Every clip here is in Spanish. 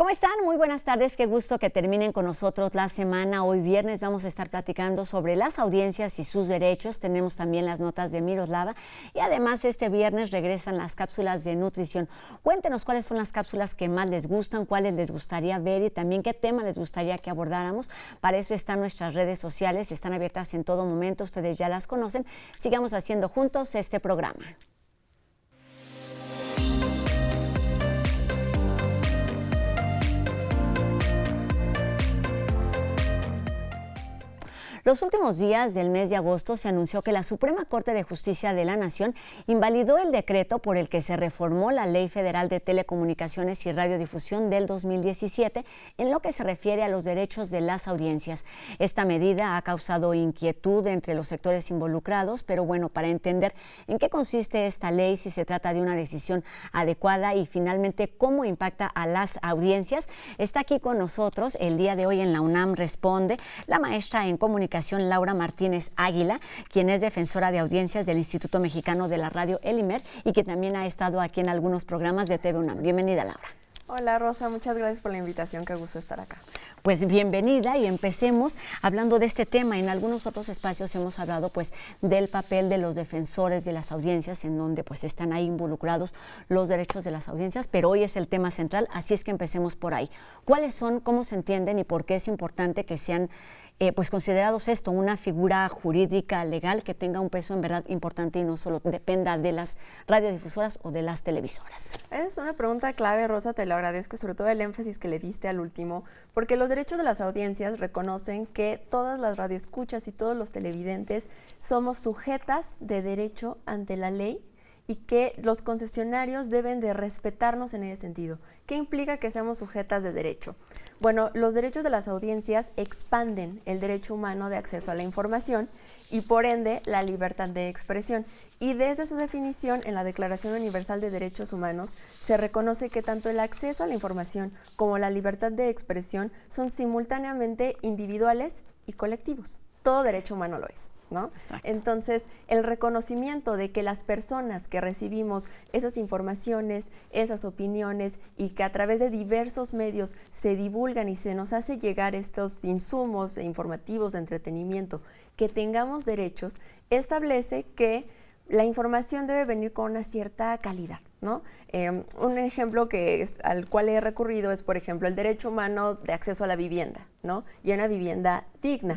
¿Cómo están? Muy buenas tardes, qué gusto que terminen con nosotros la semana. Hoy viernes vamos a estar platicando sobre las audiencias y sus derechos. Tenemos también las notas de Miroslava y además este viernes regresan las cápsulas de nutrición. Cuéntenos cuáles son las cápsulas que más les gustan, cuáles les gustaría ver y también qué tema les gustaría que abordáramos. Para eso están nuestras redes sociales, están abiertas en todo momento, ustedes ya las conocen. Sigamos haciendo juntos este programa. Los últimos días del mes de agosto se anunció que la Suprema Corte de Justicia de la Nación invalidó el decreto por el que se reformó la Ley Federal de Telecomunicaciones y Radiodifusión del 2017 en lo que se refiere a los derechos de las audiencias. Esta medida ha causado inquietud entre los sectores involucrados, pero bueno, para entender en qué consiste esta ley, si se trata de una decisión adecuada y finalmente cómo impacta a las audiencias, está aquí con nosotros el día de hoy en la UNAM Responde la maestra en comunicación Laura Martínez Águila, quien es defensora de audiencias del Instituto Mexicano de la Radio, el IMER, y que también ha estado aquí en algunos programas de TV UNAM. Bienvenida, Laura. Hola, Rosa, muchas gracias por la invitación, qué gusto estar acá. Pues bienvenida y empecemos hablando de este tema. En algunos otros espacios hemos hablado pues del papel de los defensores de las audiencias, en donde pues están ahí involucrados los derechos de las audiencias, pero hoy es el tema central, así es que empecemos por ahí. ¿Cuáles son, cómo se entienden y por qué es importante que sean pues considerados esto, una figura jurídica legal que tenga un peso en verdad importante y no solo dependa de las radiodifusoras o de las televisoras? Es una pregunta clave, Rosa, te lo agradezco, sobre todo el énfasis que le diste al último, porque los derechos de las audiencias reconocen que todas las radioescuchas y todos los televidentes somos sujetas de derecho ante la ley y que los concesionarios deben de respetarnos en ese sentido. ¿Qué implica que seamos sujetas de derecho? Bueno, los derechos de las audiencias expanden el derecho humano de acceso a la información y por ende la libertad de expresión. Y desde su definición en la Declaración Universal de Derechos Humanos se reconoce que tanto el acceso a la información como la libertad de expresión son simultáneamente individuales y colectivos. Todo derecho humano lo es, ¿no? Exacto. Entonces, el reconocimiento de que las personas que recibimos esas informaciones, esas opiniones y que a través de diversos medios se divulgan y se nos hace llegar estos insumos informativos de entretenimiento, que tengamos derechos, establece que la información debe venir con una cierta calidad, ¿no? Un ejemplo al cual he recurrido es, por ejemplo, el derecho humano de acceso a la vivienda, ¿no? Y a una vivienda digna.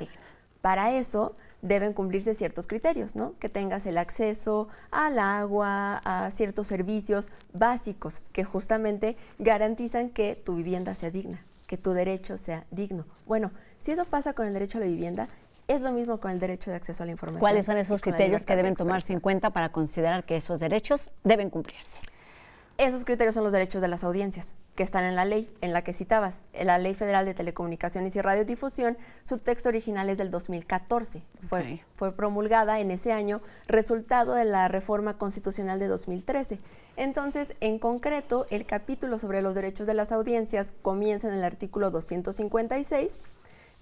Para eso deben cumplirse ciertos criterios, ¿no? Que tengas el acceso al agua, a ciertos servicios básicos que justamente garantizan que tu vivienda sea digna, que tu derecho sea digno. Bueno, si eso pasa con el derecho a la vivienda, es lo mismo con el derecho de acceso a la información. ¿Cuáles son esos criterios que deben tomarse en cuenta para considerar que esos derechos deben cumplirse? Esos criterios son los derechos de las audiencias, que están en la ley, en la que citabas, en la Ley Federal de Telecomunicaciones y Radiodifusión. Su texto original es del 2014, fue promulgada en ese año, resultado de la reforma constitucional de 2013. Entonces, en concreto, el capítulo sobre los derechos de las audiencias comienza en el artículo 256,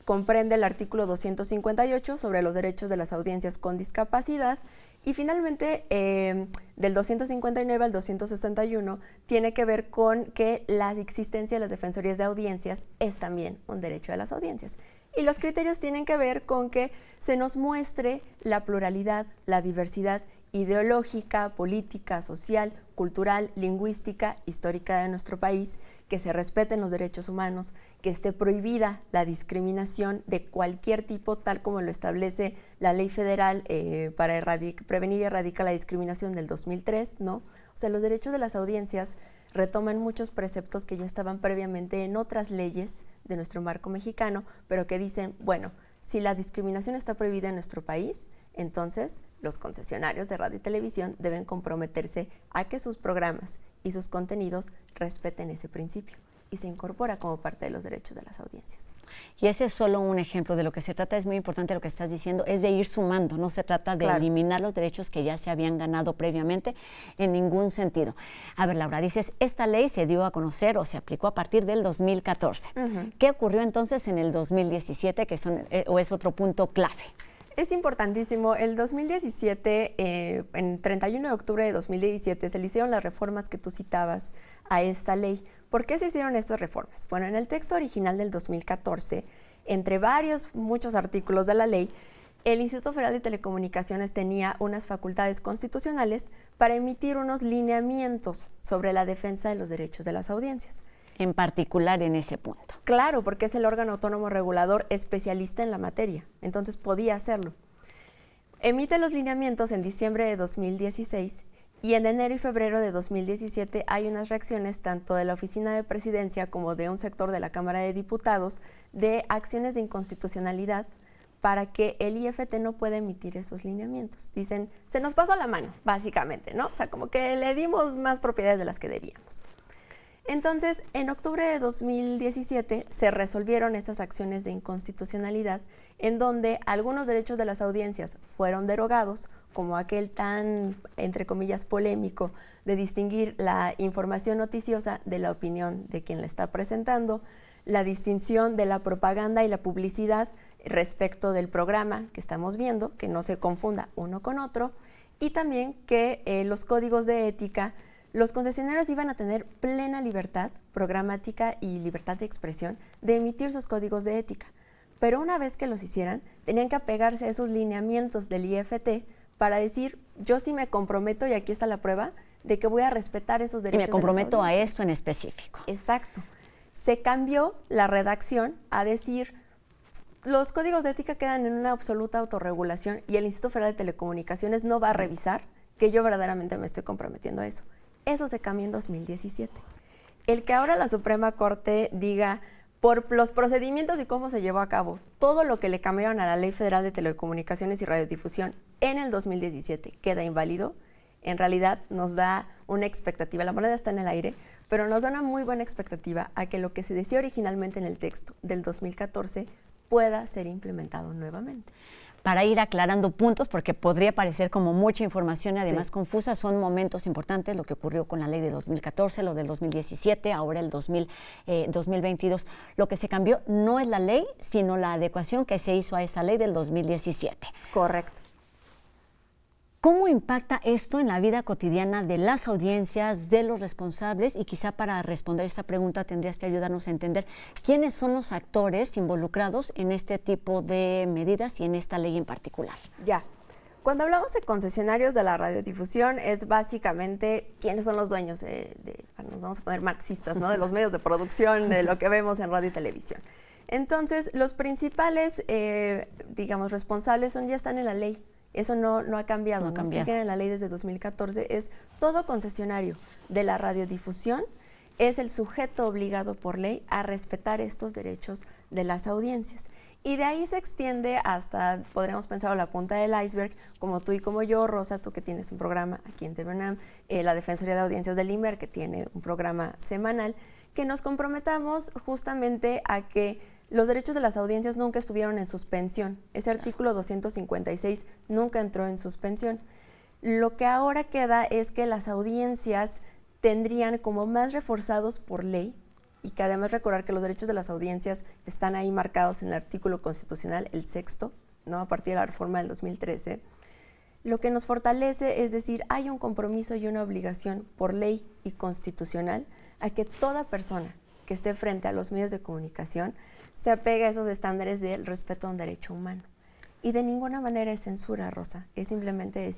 comprende el artículo 258 sobre los derechos de las audiencias con discapacidad, y finalmente, del 259 al 261, tiene que ver con que la existencia de las defensorías de audiencias es también un derecho de las audiencias. Y los criterios tienen que ver con que se nos muestre la pluralidad, la diversidad ideológica, política, social, cultural, lingüística, histórica de nuestro país, que se respeten los derechos humanos, que esté prohibida la discriminación de cualquier tipo, tal como lo establece la Ley Federal para prevenir y erradicar la discriminación del 2003, ¿no? O sea, los derechos de las audiencias retoman muchos preceptos que ya estaban previamente en otras leyes de nuestro marco mexicano, pero que dicen, bueno, si la discriminación está prohibida en nuestro país, entonces los concesionarios de radio y televisión deben comprometerse a que sus programas y sus contenidos respeten ese principio y se incorpora como parte de los derechos de las audiencias. Y ese es solo un ejemplo de lo que se trata. Es muy importante lo que estás diciendo, es de ir sumando, no se trata de eliminar los derechos que ya se habían ganado previamente en ningún sentido. A ver, Laura, dices, esta ley se dio a conocer o se aplicó a partir del 2014. ¿Qué ocurrió entonces en el 2017, que es otro punto clave? Es importantísimo. El 2017, en 31 de octubre de 2017, se le hicieron las reformas que tú citabas a esta ley. ¿Por qué se hicieron estas reformas? Bueno, en el texto original del 2014, entre muchos artículos de la ley, el Instituto Federal de Telecomunicaciones tenía unas facultades constitucionales para emitir unos lineamientos sobre la defensa de los derechos de las audiencias. En particular en ese punto. Claro, porque es el órgano autónomo regulador especialista en la materia, entonces podía hacerlo. Emite los lineamientos en diciembre de 2016 y en enero y febrero de 2017 hay unas reacciones tanto de la Oficina de Presidencia como de un sector de la Cámara de Diputados de acciones de inconstitucionalidad para que el IFT no pueda emitir esos lineamientos. Dicen, se nos pasó la mano, básicamente, ¿no? O sea, como que le dimos más propiedades de las que debíamos. Entonces, en octubre de 2017 se resolvieron esas acciones de inconstitucionalidad en donde algunos derechos de las audiencias fueron derogados, como aquel tan, entre comillas, polémico de distinguir la información noticiosa de la opinión de quien la está presentando, la distinción de la propaganda y la publicidad respecto del programa que estamos viendo, que no se confunda uno con otro, y también que los códigos de ética, los concesionarios iban a tener plena libertad programática y libertad de expresión de emitir sus códigos de ética. Pero una vez que los hicieran, tenían que apegarse a esos lineamientos del IFT para decir, yo sí me comprometo, y aquí está la prueba, de que voy a respetar esos derechos. Y me comprometo a esto en específico. Exacto. Se cambió la redacción a decir, los códigos de ética quedan en una absoluta autorregulación y el Instituto Federal de Telecomunicaciones no va a revisar que yo verdaderamente me estoy comprometiendo a eso. Eso se cambió en 2017. El que ahora la Suprema Corte diga, por los procedimientos y cómo se llevó a cabo, todo lo que le cambiaron a la Ley Federal de Telecomunicaciones y Radiodifusión en el 2017 queda inválido, en realidad nos da una expectativa, la moneda está en el aire, pero nos da una muy buena expectativa a que lo que se decía originalmente en el texto del 2014 pueda ser implementado nuevamente. Para ir aclarando puntos, porque podría parecer como mucha información y además confusa, son momentos importantes, lo que ocurrió con la ley de 2014, lo del 2017, ahora el 2022. Lo que se cambió no es la ley, sino la adecuación que se hizo a esa ley del 2017. Correcto. ¿Cómo impacta esto en la vida cotidiana de las audiencias, de los responsables? Y quizá para responder esta pregunta tendrías que ayudarnos a entender quiénes son los actores involucrados en este tipo de medidas y en esta ley en particular. Ya. Cuando hablamos de concesionarios de la radiodifusión es básicamente quiénes son los dueños nos vamos a poner marxistas, ¿no? De los medios de producción, de lo que vemos en radio y televisión. Entonces, los principales, responsables ya están en la ley. Eso no ha cambiado, no siguen en la ley desde 2014. Es todo concesionario de la radiodifusión es el sujeto obligado por ley a respetar estos derechos de las audiencias. Y de ahí se extiende hasta, podríamos pensar a la punta del iceberg, como tú y como yo, Rosa, tú que tienes un programa aquí en TV UNAM, la Defensoría de Audiencias del IMER, que tiene un programa semanal, que nos comprometamos justamente a que los derechos de las audiencias nunca estuvieron en suspensión. Ese artículo 256 nunca entró en suspensión. Lo que ahora queda es que las audiencias tendrían como más reforzados por ley, y que además recordar que los derechos de las audiencias están ahí marcados en el artículo constitucional, el 6º, ¿no? A partir de la reforma del 2013. Lo que nos fortalece es decir, hay un compromiso y una obligación por ley y constitucional a que toda persona que esté frente a los medios de comunicación se apegue a esos estándares del respeto a un derecho humano. Y de ninguna manera es censura, Rosa, es simplemente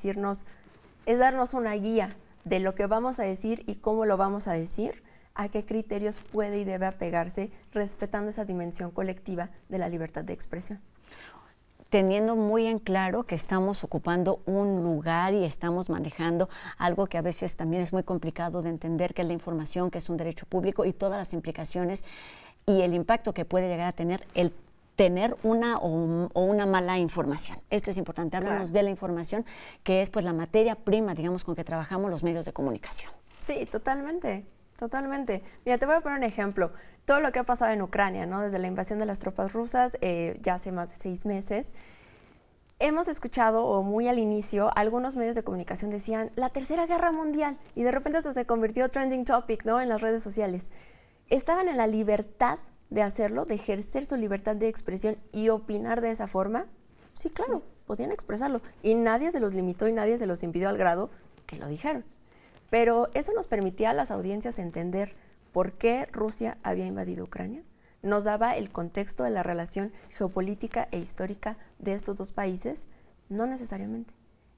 darnos una guía de lo que vamos a decir y cómo lo vamos a decir, a qué criterios puede y debe apegarse, respetando esa dimensión colectiva de la libertad de expresión. Teniendo muy en claro que estamos ocupando un lugar y estamos manejando algo que a veces también es muy complicado de entender, que es la información, que es un derecho público y todas las implicaciones y el impacto que puede llegar a tener el tener una o una mala información. Esto es importante. Háblanos de la información, que es pues la materia prima, digamos, con que trabajamos los medios de comunicación. Sí, totalmente. Totalmente. Mira, te voy a poner un ejemplo. Todo lo que ha pasado en Ucrania, ¿no? Desde la invasión de las tropas rusas, ya hace más de 6 meses, hemos escuchado, o muy al inicio, algunos medios de comunicación decían la Tercera Guerra Mundial, y de repente hasta se convirtió trending topic, ¿no? En las redes sociales. Estaban en la libertad de hacerlo, de ejercer su libertad de expresión y opinar de esa forma. Sí, claro, podían expresarlo. Y nadie se los limitó y nadie se los impidió al grado que lo dijeron. Pero eso nos permitía a las audiencias entender por qué Rusia había invadido Ucrania, nos daba el contexto de la relación geopolítica e histórica de estos dos países, no necesariamente.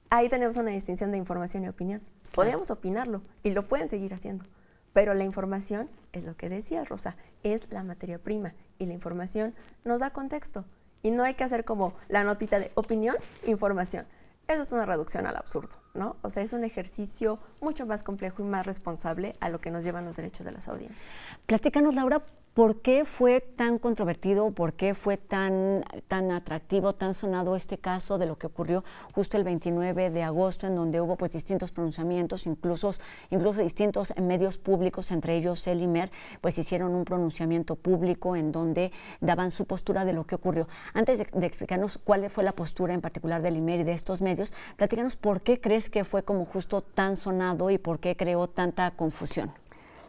Ahí tenemos una distinción de información y opinión. Podríamos opinarlo y lo pueden seguir haciendo, pero la información es lo que decía Rosa, es la materia prima y la información nos da contexto y no hay que hacer como la notita de opinión, información. Eso es una reducción al absurdo, ¿no? O sea, es un ejercicio mucho más complejo y más responsable a lo que nos llevan los derechos de las audiencias. Platícanos, Laura, ¿por qué fue tan controvertido, por qué fue tan atractivo, tan sonado este caso de lo que ocurrió justo el 29 de agosto, en donde hubo pues distintos pronunciamientos, incluso distintos medios públicos, entre ellos el IMER, pues hicieron un pronunciamiento público en donde daban su postura de lo que ocurrió? Antes de explicarnos cuál fue la postura en particular del IMER y de estos medios, platícanos por qué crees que fue como justo tan sonado y por qué creó tanta confusión.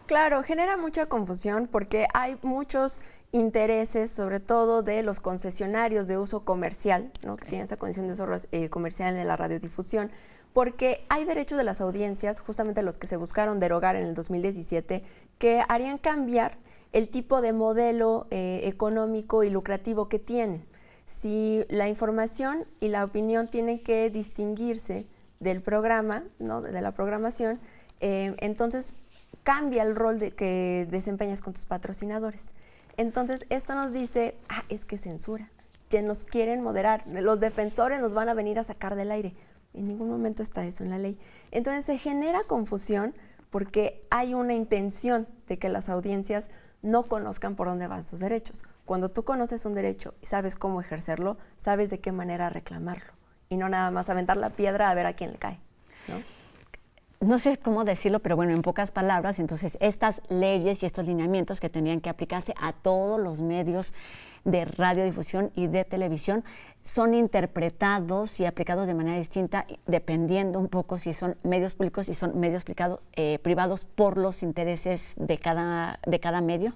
Claro, genera mucha confusión porque hay muchos intereses, sobre todo de los concesionarios de uso comercial, ¿no? Que tienen esta condición de uso comercial en la radiodifusión, porque hay derechos de las audiencias, justamente los que se buscaron derogar en el 2017, que harían cambiar el tipo de modelo económico y lucrativo que tienen. Si la información y la opinión tienen que distinguirse del programa, ¿no? De la programación, entonces cambia el rol que desempeñas con tus patrocinadores. Entonces, esto nos dice, es que censura, que nos quieren moderar, los defensores nos van a venir a sacar del aire. En ningún momento está eso en la ley. Entonces, se genera confusión porque hay una intención de que las audiencias no conozcan por dónde van sus derechos. Cuando tú conoces un derecho y sabes cómo ejercerlo, sabes de qué manera reclamarlo y no nada más aventar la piedra a ver a quién le cae, ¿no? No sé cómo decirlo, pero bueno, en pocas palabras, entonces estas leyes y estos lineamientos que tenían que aplicarse a todos los medios de radiodifusión y de televisión son interpretados y aplicados de manera distinta, dependiendo un poco si son medios públicos y son medios privados por los intereses de cada medio.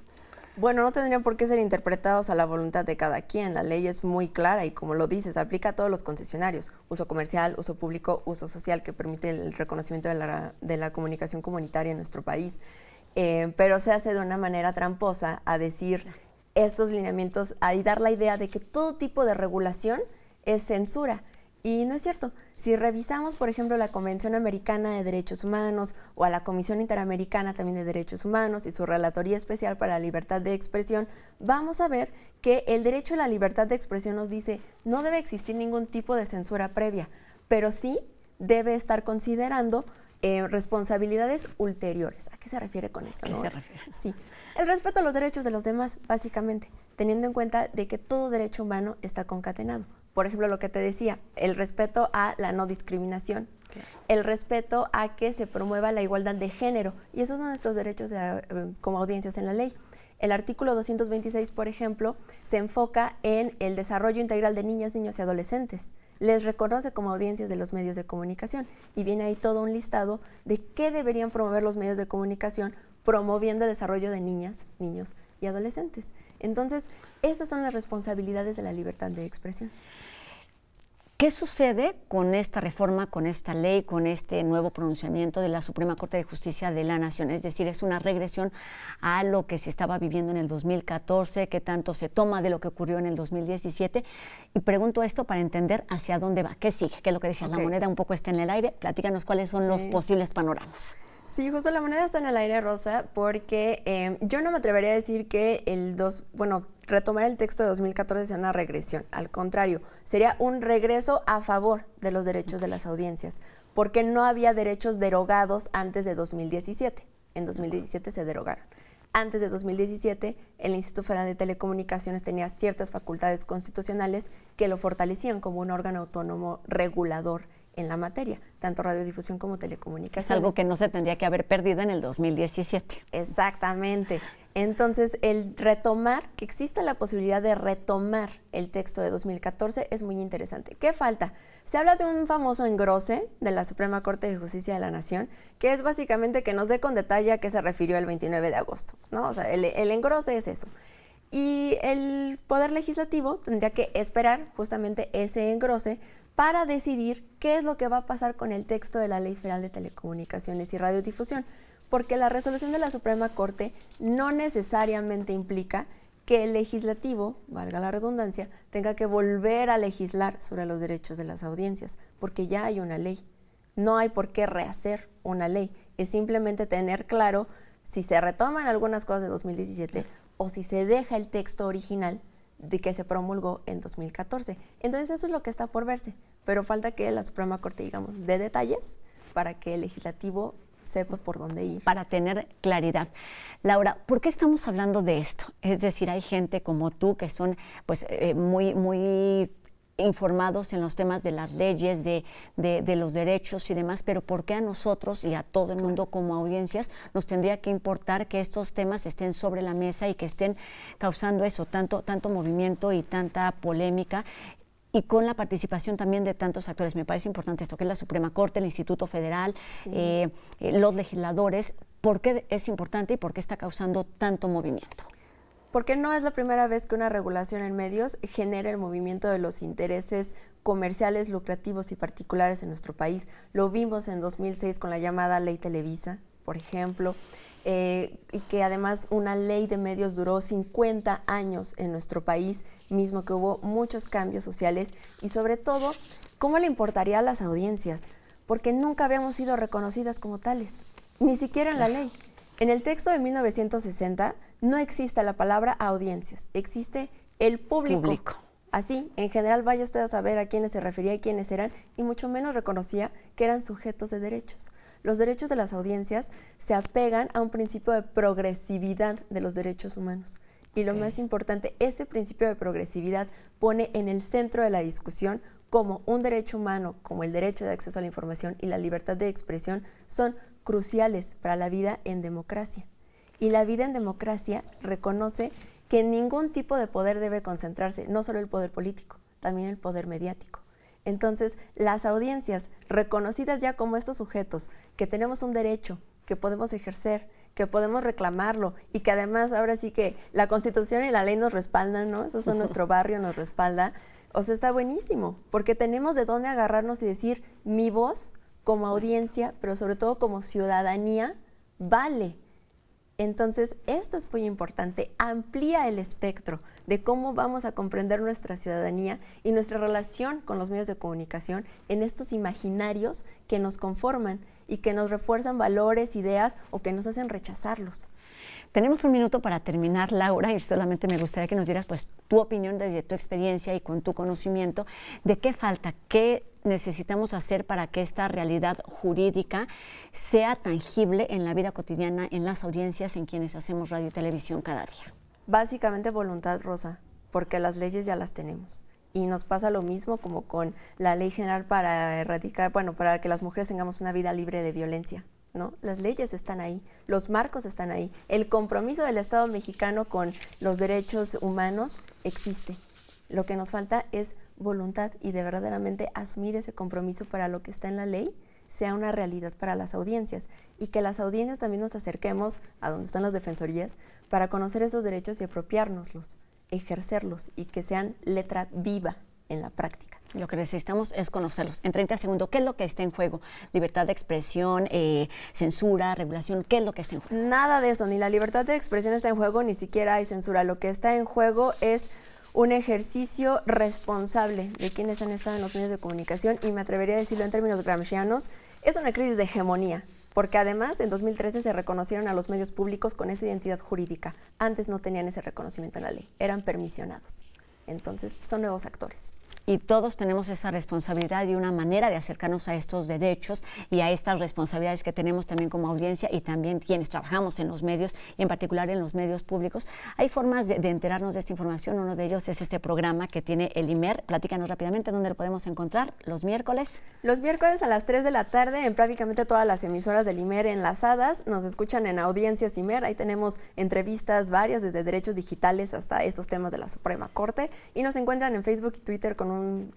Bueno, no tendrían por qué ser interpretados a la voluntad de cada quien. La ley es muy clara y, como lo dices, aplica a todos los concesionarios. Uso comercial, uso público, uso social, que permite el reconocimiento de la comunicación comunitaria en nuestro país. Pero se hace de una manera tramposa a decir estos lineamientos, a dar la idea de que todo tipo de regulación es censura. Y no es cierto. Si revisamos, por ejemplo, la Convención Americana de Derechos Humanos o a la Comisión Interamericana también de Derechos Humanos y su Relatoría Especial para la Libertad de Expresión, vamos a ver que el derecho a la libertad de expresión nos dice no debe existir ningún tipo de censura previa, pero sí debe estar considerando responsabilidades ulteriores. ¿A qué se refiere con esto? ¿A qué se refiere? Sí, el respeto a los derechos de los demás, básicamente, teniendo en cuenta de que todo derecho humano está concatenado. Por ejemplo, lo que te decía, el respeto a la no discriminación, claro, el respeto a que se promueva la igualdad de género, y esos son nuestros derechos como audiencias en la ley. El artículo 226, por ejemplo, se enfoca en el desarrollo integral de niñas, niños y adolescentes. Les reconoce como audiencias de los medios de comunicación y viene ahí todo un listado de qué deberían promover los medios de comunicación promoviendo el desarrollo de niñas, niños y adolescentes. Entonces, estas son las responsabilidades de la libertad de expresión. ¿Qué sucede con esta reforma, con esta ley, con este nuevo pronunciamiento de la Suprema Corte de Justicia de la Nación? Es decir, es una regresión a lo que se estaba viviendo en el 2014, que tanto se toma de lo que ocurrió en el 2017. Y pregunto esto para entender hacia dónde va, qué sigue, qué es lo que decías, la moneda un poco está en el aire. Platícanos cuáles son los posibles panoramas. Sí, justo la moneda está en el aire, Rosa, porque yo no me atrevería a decir que retomar el texto de 2014 sea una regresión. Al contrario, sería un regreso a favor de los derechos de las audiencias, porque no había derechos derogados antes de 2017. En 2017 se derogaron. Antes de 2017, el Instituto Federal de Telecomunicaciones tenía ciertas facultades constitucionales que lo fortalecían como un órgano autónomo regulador en la materia, tanto radiodifusión como telecomunicaciones. Es algo que no se tendría que haber perdido en el 2017. Exactamente. Entonces, el retomar, que exista la posibilidad de retomar el texto de 2014 es muy interesante. ¿Qué falta? Se habla de un famoso engrose de la Suprema Corte de Justicia de la Nación, que es básicamente que nos dé con detalle a qué se refirió el 29 de agosto, ¿no? O sea, el engrose es eso. Y el Poder Legislativo tendría que esperar justamente ese engrose para decidir qué es lo que va a pasar con el texto de la Ley Federal de Telecomunicaciones y Radiodifusión. Porque la resolución de la Suprema Corte no necesariamente implica que el legislativo, valga la redundancia, tenga que volver a legislar sobre los derechos de las audiencias, porque ya hay una ley. No hay por qué rehacer una ley, es simplemente tener claro si se retoman algunas cosas de 2017 o si se deja el texto original de que se promulgó en 2014. Entonces eso es lo que está por verse, pero falta que la Suprema Corte, digamos, dé detalles para que el legislativo sepa por dónde ir. Para tener claridad. Laura, ¿por qué estamos hablando de esto? Es decir, hay gente como tú que son pues muy informados en los temas de las leyes, de los derechos y demás, pero ¿por qué a nosotros y a todo el mundo como audiencias nos tendría que importar que estos temas estén sobre la mesa y que estén causando eso, tanto movimiento y tanta polémica? Y con la participación también de tantos actores. Me parece importante esto, que es la Suprema Corte, el Instituto Federal, sí, los legisladores. ¿Por qué es importante y por qué está causando tanto movimiento? Porque no es la primera vez que una regulación en medios genera el movimiento de los intereses comerciales, lucrativos y particulares en nuestro país. Lo vimos en 2006 con la llamada Ley Televisa, por ejemplo, y que además una ley de medios duró 50 años en nuestro país, mismo que hubo muchos cambios sociales y sobre todo, ¿cómo le importaría a las audiencias? Porque nunca habíamos sido reconocidas como tales, ni siquiera en la ley. En el texto de 1960 no existe la palabra audiencias, existe el público. Así, en general, vaya usted a saber a quiénes se refería y quiénes eran, y mucho menos reconocía que eran sujetos de derechos. Los derechos de las audiencias se apegan a un principio de progresividad de los derechos humanos. Y lo más importante, este principio de progresividad pone en el centro de la discusión cómo un derecho humano, como el derecho de acceso a la información y la libertad de expresión, son cruciales para la vida en democracia. Y la vida en democracia reconoce que ningún tipo de poder debe concentrarse, no solo el poder político, también el poder mediático. Entonces, las audiencias reconocidas ya como estos sujetos, que tenemos un derecho, que podemos ejercer, que podemos reclamarlo y que además ahora sí que la Constitución y la ley nos respaldan, ¿no? Eso es nuestro barrio, nos respalda. O sea, está buenísimo, porque tenemos de dónde agarrarnos y decir, mi voz como audiencia, pero sobre todo como ciudadanía, vale. Entonces, esto es muy importante, amplía el espectro de cómo vamos a comprender nuestra ciudadanía y nuestra relación con los medios de comunicación en estos imaginarios que nos conforman y que nos refuerzan valores, ideas o que nos hacen rechazarlos. Tenemos un minuto para terminar, Laura, y solamente me gustaría que nos dieras pues tu opinión desde tu experiencia y con tu conocimiento de qué falta, qué necesitamos hacer para que esta realidad jurídica sea tangible en la vida cotidiana, en las audiencias, en quienes hacemos radio y televisión cada día. Básicamente voluntad, Rosa, porque las leyes ya las tenemos. Y nos pasa lo mismo como con la Ley General para erradicar, para que las mujeres tengamos una vida libre de violencia, ¿no? Las leyes están ahí, los marcos están ahí, el compromiso del Estado mexicano con los derechos humanos existe. Lo que nos falta es voluntad y de verdaderamente asumir ese compromiso para lo que está en la ley sea una realidad para las audiencias y que las audiencias también nos acerquemos a donde están las defensorías para conocer esos derechos y apropiárnoslos, ejercerlos y que sean letra viva en la práctica. Lo que necesitamos es conocerlos. En 30 segundos, ¿qué es lo que está en juego? Libertad de expresión, censura, regulación, ¿qué es lo que está en juego? Nada de eso, ni la libertad de expresión está en juego, ni siquiera hay censura. Lo que está en juego es un ejercicio responsable de quienes han estado en los medios de comunicación y me atrevería a decirlo en términos gramscianos, es una crisis de hegemonía, porque además en 2013 se reconocieron a los medios públicos con esa identidad jurídica. Antes no tenían ese reconocimiento en la ley, eran permisionados. Entonces, son nuevos actores. Y todos tenemos esa responsabilidad y una manera de acercarnos a estos derechos y a estas responsabilidades que tenemos también como audiencia y también quienes trabajamos en los medios y en particular en los medios públicos. Hay formas de enterarnos de esta información. Uno de ellos es este programa que tiene el IMER. Platícanos rápidamente dónde lo podemos encontrar. ¿Los miércoles? Los miércoles a las 3 de la tarde en prácticamente todas las emisoras del IMER enlazadas. Nos escuchan en Audiencias IMER. Ahí tenemos entrevistas varias desde derechos digitales hasta estos temas de la Suprema Corte y nos encuentran en Facebook y Twitter con con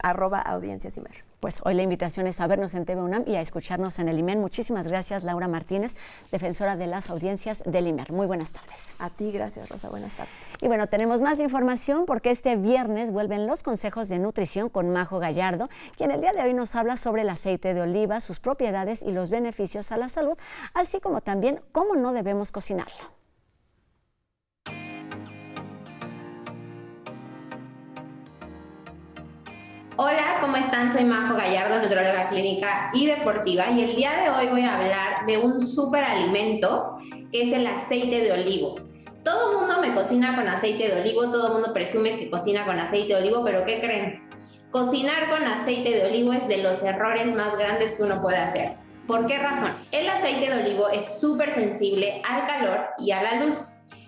@audienciasimer. Pues hoy la invitación es a vernos en TV UNAM y a escucharnos en el IMER. Muchísimas gracias, Laura Martínez, defensora de las audiencias del IMER. Muy buenas tardes. A ti, gracias, Rosa. Buenas tardes. Y bueno, tenemos más información porque este viernes vuelven los consejos de nutrición con Majo Gallardo, quien el día de hoy nos habla sobre el aceite de oliva, sus propiedades y los beneficios a la salud, así como también cómo no debemos cocinarlo. Hola, ¿cómo están? Soy Majo Gallardo, nutrióloga clínica y deportiva, y el día de hoy voy a hablar de un superalimento que es el aceite de olivo. Todo el mundo me cocina con aceite de olivo, todo el mundo presume que cocina con aceite de olivo, pero ¿qué creen? Cocinar con aceite de olivo es de los errores más grandes que uno puede hacer. ¿Por qué razón? El aceite de olivo es súper sensible al calor y a la luz.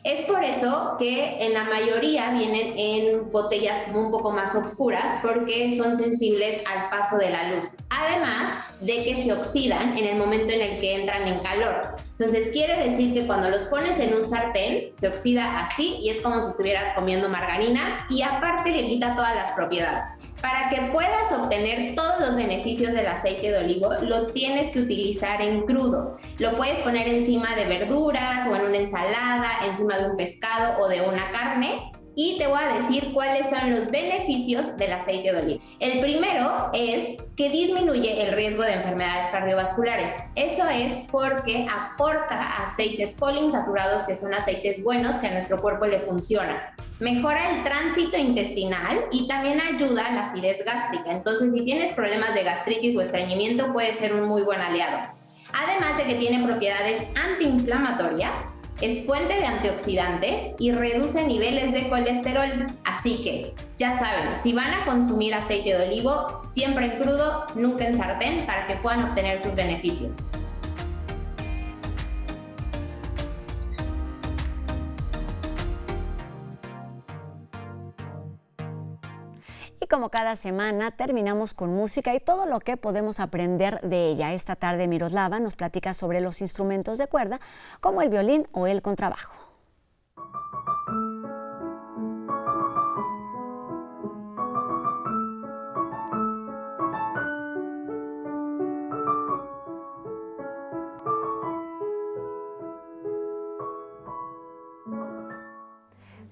Es por eso que en la mayoría vienen en botellas como un poco más oscuras, porque son sensibles al paso de la luz. Además de que se oxidan en el momento en el que entran en calor. Entonces quiere decir que cuando los pones en un sartén, se oxida así y es como si estuvieras comiendo margarina, y aparte le quita todas las propiedades. Para que puedas obtener todos los beneficios del aceite de olivo, lo tienes que utilizar en crudo. Lo puedes poner encima de verduras o en una ensalada, encima de un pescado o de una carne. Y te voy a decir cuáles son los beneficios del aceite de oliva. El primero es que disminuye el riesgo de enfermedades cardiovasculares. Eso es porque aporta aceites poliinsaturados, que son aceites buenos que a nuestro cuerpo le funcionan. Mejora el tránsito intestinal y también ayuda a la acidez gástrica. Entonces, si tienes problemas de gastritis o estreñimiento, puede ser un muy buen aliado. Además de que tiene propiedades antiinflamatorias, es fuente de antioxidantes y reduce niveles de colesterol. Así que, ya saben, si van a consumir aceite de olivo, siempre en crudo, nunca en sartén, para que puedan obtener sus beneficios. Y como cada semana, terminamos con música y todo lo que podemos aprender de ella. Esta tarde Miroslava nos platica sobre los instrumentos de cuerda, como el violín o el contrabajo.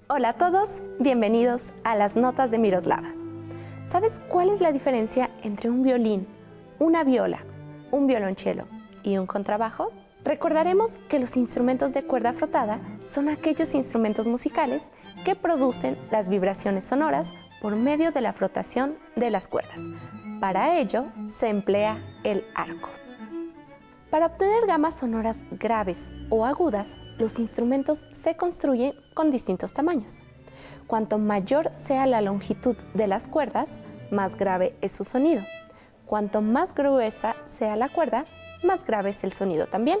Hola a todos, bienvenidos a las notas de Miroslava. ¿Sabes cuál es la diferencia entre un violín, una viola, un violonchelo y un contrabajo? Recordaremos que los instrumentos de cuerda frotada son aquellos instrumentos musicales que producen las vibraciones sonoras por medio de la frotación de las cuerdas. Para ello se emplea el arco. Para obtener gamas sonoras graves o agudas, los instrumentos se construyen con distintos tamaños. Cuanto mayor sea la longitud de las cuerdas, más grave es su sonido. Cuanto más gruesa sea la cuerda, más grave es el sonido también.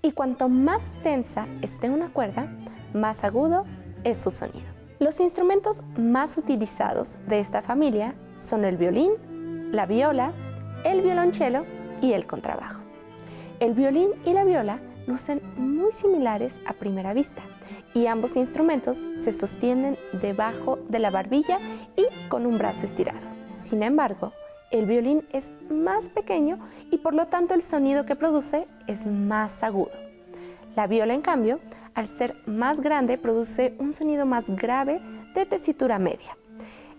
Y cuanto más tensa esté una cuerda, más agudo es su sonido. Los instrumentos más utilizados de esta familia son el violín, la viola, el violonchelo y el contrabajo. El violín y la viola lucen muy similares a primera vista, y ambos instrumentos se sostienen debajo de la barbilla y con un brazo estirado. Sin embargo, el violín es más pequeño y por lo tanto el sonido que produce es más agudo. La viola, en cambio, al ser más grande, produce un sonido más grave de tesitura media.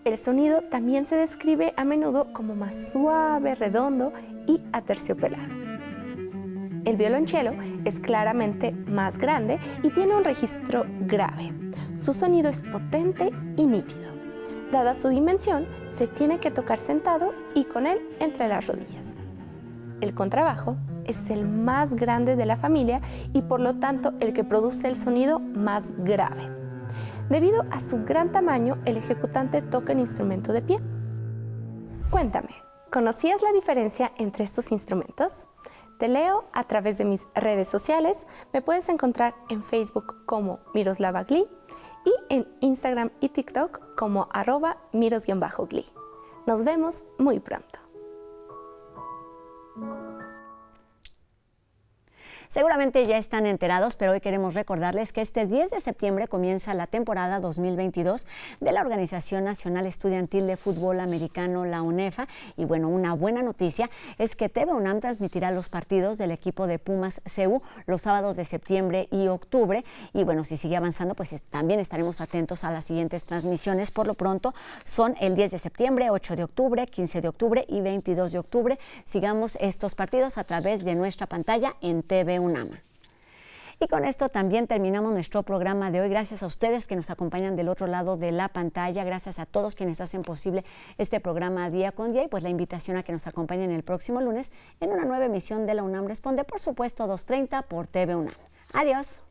El sonido también se describe a menudo como más suave, redondo y aterciopelado. El violonchelo es claramente más grande y tiene un registro grave. Su sonido es potente y nítido. Dada su dimensión, se tiene que tocar sentado y con él entre las rodillas. El contrabajo es el más grande de la familia y por lo tanto el que produce el sonido más grave. Debido a su gran tamaño, el ejecutante toca el instrumento de pie. Cuéntame, ¿conocías la diferencia entre estos instrumentos? Te leo a través de mis redes sociales. Me puedes encontrar en Facebook como Miroslava Gli y en Instagram y TikTok como @miros_gli. Nos vemos muy pronto. Seguramente ya están enterados, pero hoy queremos recordarles que este 10 de septiembre comienza la temporada 2022 de la Organización Nacional Estudiantil de Fútbol Americano, la UNEFA. Y bueno, una buena noticia es que TV UNAM transmitirá los partidos del equipo de Pumas CU los sábados de septiembre y octubre. Y bueno, si sigue avanzando, pues también estaremos atentos a las siguientes transmisiones. Por lo pronto son el 10 de septiembre, 8 de octubre, 15 de octubre y 22 de octubre. Sigamos estos partidos a través de nuestra pantalla en TV UNAM. Y con esto también terminamos nuestro programa de hoy. Gracias a ustedes que nos acompañan del otro lado de la pantalla. Gracias a todos quienes hacen posible este programa día con día. Y pues la invitación a que nos acompañen el próximo lunes en una nueva emisión de La UNAM Responde, por supuesto 2:30 por TV UNAM. Adiós.